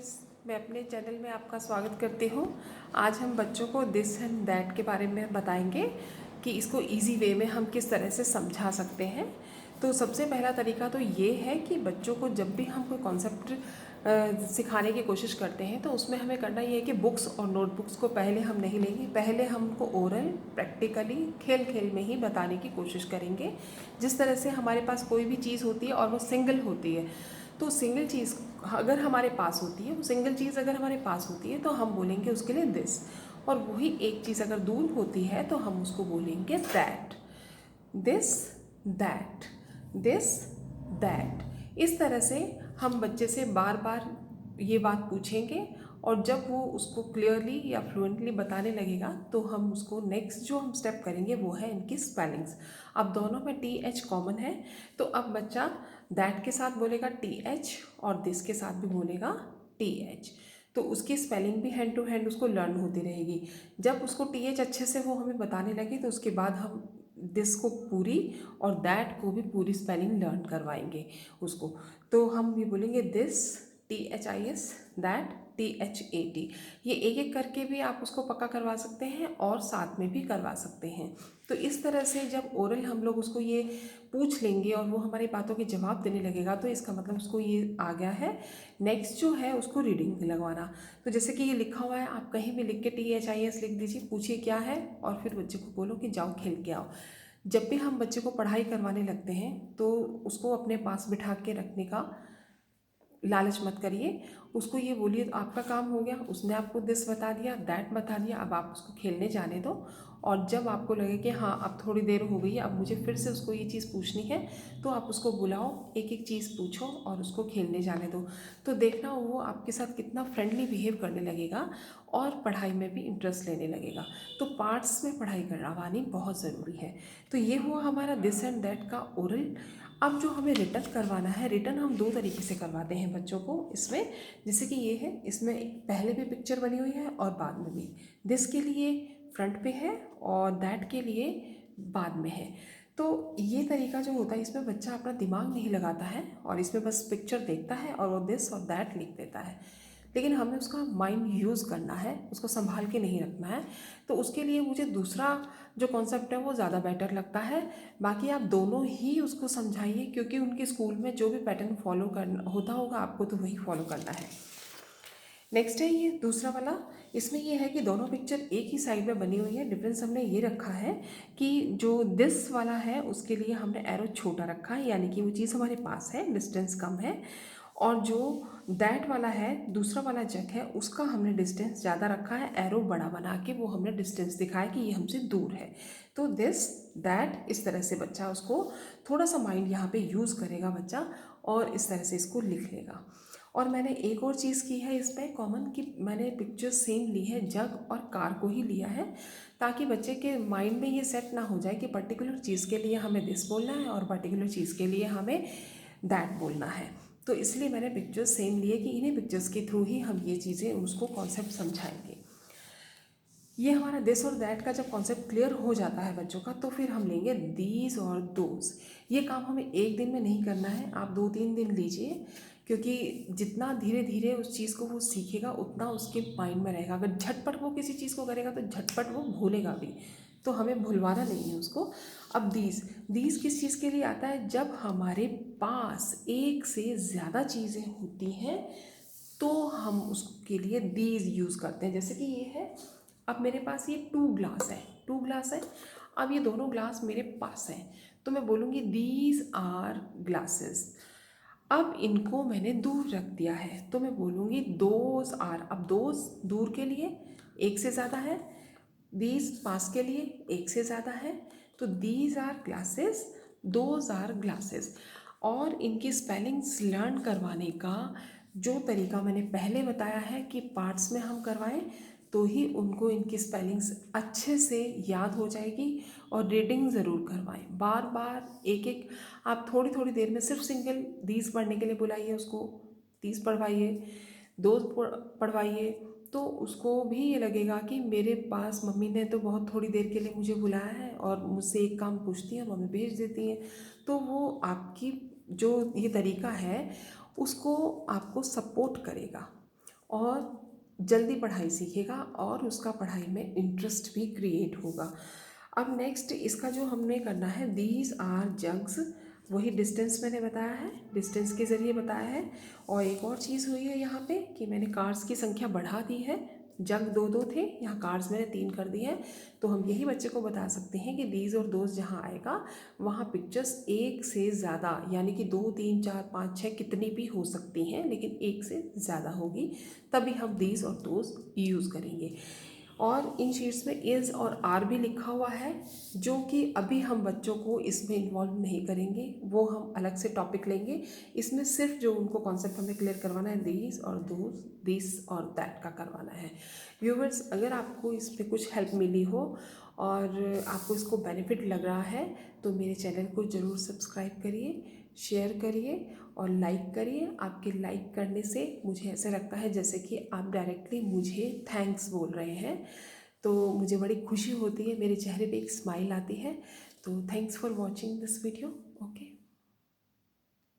Viewers, मैं अपने channel में आपका स्वागत करती हूँ। आज हम बच्चों को दिस एंड दैट के बारे में बताएंगे कि इसको इजी वे में हम किस तरह से समझा सकते हैं। तो सबसे पहला तरीका तो ये है कि बच्चों को जब भी हम कोई कॉन्सेप्ट सिखाने की कोशिश करते हैं तो उसमें हमें करना ये है कि बुक्स और नोटबुक्स को पहले हम नहीं लेंगे। पहले हम उनको ओरल प्रैक्टिकली खेल खेल में ही बताने की कोशिश करेंगे। जिस तरह से हमारे पास कोई भी चीज़ होती है और वो सिंगल होती है, तो सिंगल चीज़ अगर हमारे पास होती है, वो सिंगल चीज़ अगर हमारे पास होती है तो हम बोलेंगे उसके लिए दिस, और वही एक चीज़ अगर दूर होती है तो हम उसको बोलेंगे that. This that, this that. इस तरह से हम बच्चे से बार बार ये बात पूछेंगे और जब वो उसको क्लियरली या फ्लुएंटली बताने लगेगा तो हम उसको नेक्स्ट जो हम स्टेप करेंगे वो है इनकी स्पेलिंग्स। अब दोनों में टी एच कॉमन है, तो अब बच्चा दैट के साथ बोलेगा टी एच और दिस के साथ भी बोलेगा टी एच। तो उसकी स्पेलिंग भी हैंड टू हैंड उसको लर्न होती रहेगी। जब उसको टी एच अच्छे से वो हमें बताने लगे तो उसके बाद हम दिस को पूरी और दैट को भी पूरी स्पेलिंग लर्न करवाएंगे उसको। तो हम भी बोलेंगे this T H I S, that T H A T. ये एक एक करके भी आप उसको पक्का करवा सकते हैं और साथ में भी करवा सकते हैं। तो इस तरह से जब ओरल हम लोग उसको ये पूछ लेंगे और वो हमारी बातों के जवाब देने लगेगा तो इसका मतलब उसको ये आ गया है। नेक्स्ट जो है उसको रीडिंग लगवाना। तो जैसे कि ये लिखा हुआ है, आप कहीं भी लिख के टी एच आई एस लिख दीजिए, पूछिए क्या है और फिर बच्चे को बोलो कि जाओ खेल के आओ। जब भी हम बच्चे को पढ़ाई करवाने लगते हैं तो उसको अपने पास बिठा के रखने का लालच मत करिए। उसको ये बोलिए तो आपका काम हो गया, उसने आपको दिस बता दिया, दैट बता दिया, अब आप उसको खेलने जाने दो। और जब आपको लगे कि हाँ अब थोड़ी देर हो गई है, अब मुझे फिर से उसको ये चीज़ पूछनी है, तो आप उसको बुलाओ, एक एक चीज़ पूछो और उसको खेलने जाने दो। तो देखना वो आपके साथ कितना फ्रेंडली बिहेव करने लगेगा और पढ़ाई में भी इंटरेस्ट लेने लगेगा। तो पार्ट्स में पढ़ाई करवानी बहुत ज़रूरी है। तो ये हुआ हमारा दिस एंड दैट का ओरल। अब जो हमें रिटर्न करवाना है, रिटर्न हम दो तरीके से करवाते हैं बच्चों को इसमें। जैसे कि ये है, इसमें पहले भी पिक्चर बनी हुई है और बाद में भी। दिस के लिए फ्रंट पे है और दैट के लिए बाद में है। तो ये तरीका जो होता है इसमें बच्चा अपना दिमाग नहीं लगाता है और इसमें बस पिक्चर देखता है और वो दिस और दैट लिख देता है। लेकिन हमें उसका माइंड यूज़ करना है, उसको संभाल के नहीं रखना है। तो उसके लिए मुझे दूसरा जो कॉन्सेप्ट है वो ज़्यादा बेटर लगता है। बाकी आप दोनों ही उसको समझाइए, क्योंकि उनके स्कूल में जो भी पैटर्न फॉलो करना होता होगा आपको तो वही फॉलो करना है। नेक्स्ट है ये दूसरा वाला। इसमें ये है कि दोनों पिक्चर एक ही साइड में बनी हुई है। डिफरेंस हमने ये रखा है कि जो दिस वाला है उसके लिए हमने एरो छोटा रखा है, यानी कि वो चीज़ हमारे पास है, डिस्टेंस कम है। और जो दैट वाला है, दूसरा वाला जग है, उसका हमने डिस्टेंस ज़्यादा रखा है, एरो बड़ा बना के वो हमने डिस्टेंस दिखाया कि ये हमसे दूर है। तो दिस दैट, इस तरह से बच्चा उसको थोड़ा सा माइंड यहाँ पे यूज़ करेगा बच्चा और इस तरह से इसको लिख लेगा। और मैंने एक और चीज़ की है इसमें कॉमन, कि मैंने पिक्चर सेम ली है, जग और कार को ही लिया है, ताकि बच्चे के माइंड में ये सेट ना हो जाए कि पर्टिकुलर चीज़ के लिए हमें दिस बोलना है और पर्टिकुलर चीज़ के लिए हमें दैट बोलना है। तो इसलिए मैंने पिक्चर्स सेम लिए कि इन्हीं पिक्चर्स के थ्रू ही हम ये चीज़ें उसको कॉन्सेप्ट समझाएंगे। ये हमारा दिस और दैट का जब कॉन्सेप्ट क्लियर हो जाता है बच्चों का, तो फिर हम लेंगे दीज और दोज। ये काम हमें एक दिन में नहीं करना है, आप 2-3 दिन लीजिए, क्योंकि जितना धीरे धीरे उस चीज़ को वो सीखेगा उतना उसके माइंड में रहेगा। अगर झटपट वो किसी चीज़ को करेगा तो झटपट वो भूलेगा भी, तो हमें भूलवाना नहीं है उसको। अब दीज, दीज किस चीज़ के लिए आता है? जब हमारे पास एक से ज़्यादा चीज़ें होती हैं तो हम उसके लिए दीज यूज़ करते हैं। जैसे कि ये है, अब मेरे पास ये 2 ग्लास है, 2 ग्लास है। अब ये दोनों ग्लास मेरे पास हैं, तो मैं बोलूँगी दीज आर ग्लासेस। अब इनको मैंने दूर रख दिया है तो मैं बोलूँगी दोज आर। अब दोज दूर के लिए एक से ज़्यादा है, दीज पास के लिए एक से ज़्यादा है, तो these are glasses, those are glasses. और इनकी स्पेलिंग्स लर्न करवाने का जो तरीका मैंने पहले बताया है कि पार्ट्स में हम करवाएं तो ही उनको इनकी स्पेलिंग्स अच्छे से याद हो जाएगी। और रीडिंग ज़रूर करवाएं, बार बार एक एक। आप थोड़ी थोड़ी देर में सिर्फ सिंगल दीज पढ़ने के लिए बुलाइए उसको, दीज पढ़वाइए, दोज पढ़वाइए, तो उसको भी ये लगेगा कि मेरे पास मम्मी ने तो बहुत थोड़ी देर के लिए मुझे बुलाया है और मुझसे एक काम पूछती है, मम्मी भेज देती हैं। तो वो आपकी जो ये तरीका है उसको आपको सपोर्ट करेगा और जल्दी पढ़ाई सीखेगा और उसका पढ़ाई में इंटरेस्ट भी क्रिएट होगा। अब नेक्स्ट इसका जो हमने करना है, दीज आर जग्स, वही डिस्टेंस मैंने बताया है, डिस्टेंस के ज़रिए बताया है। और एक और चीज़ हुई है यहाँ पे कि मैंने कार्ड्स की संख्या बढ़ा दी है। जग दो दो थे, यहाँ कार्ड्स मैंने 3 कर दिए हैं। तो हम यही बच्चे को बता सकते हैं कि दीज और दोज जहाँ आएगा वहाँ पिक्चर्स एक से ज़्यादा, यानी कि 2 3 4 5 6 कितनी भी हो सकती हैं, लेकिन एक से ज़्यादा होगी, तभी हम दीज और दोज यूज़ करेंगे। और इन शीट्स में इज़ और आर भी लिखा हुआ है, जो कि अभी हम बच्चों को इसमें इन्वॉल्व नहीं करेंगे, वो हम अलग से टॉपिक लेंगे। इसमें सिर्फ जो उनको कॉन्सेप्ट हमें क्लियर करवाना है, दीज और दोज, दिस और दैट का करवाना है। व्यूवर्स, अगर आपको इसमें कुछ हेल्प मिली हो और आपको इसको बेनिफिट लग रहा है तो मेरे चैनल को ज़रूर सब्सक्राइब करिए, शेयर करिए और लाइक करिए। आपके लाइक करने से मुझे ऐसा लगता है जैसे कि आप डायरेक्टली मुझे थैंक्स बोल रहे हैं, तो मुझे बड़ी खुशी होती है, मेरे चेहरे पे एक स्माइल आती है। तो thanks for watching this video. Okay.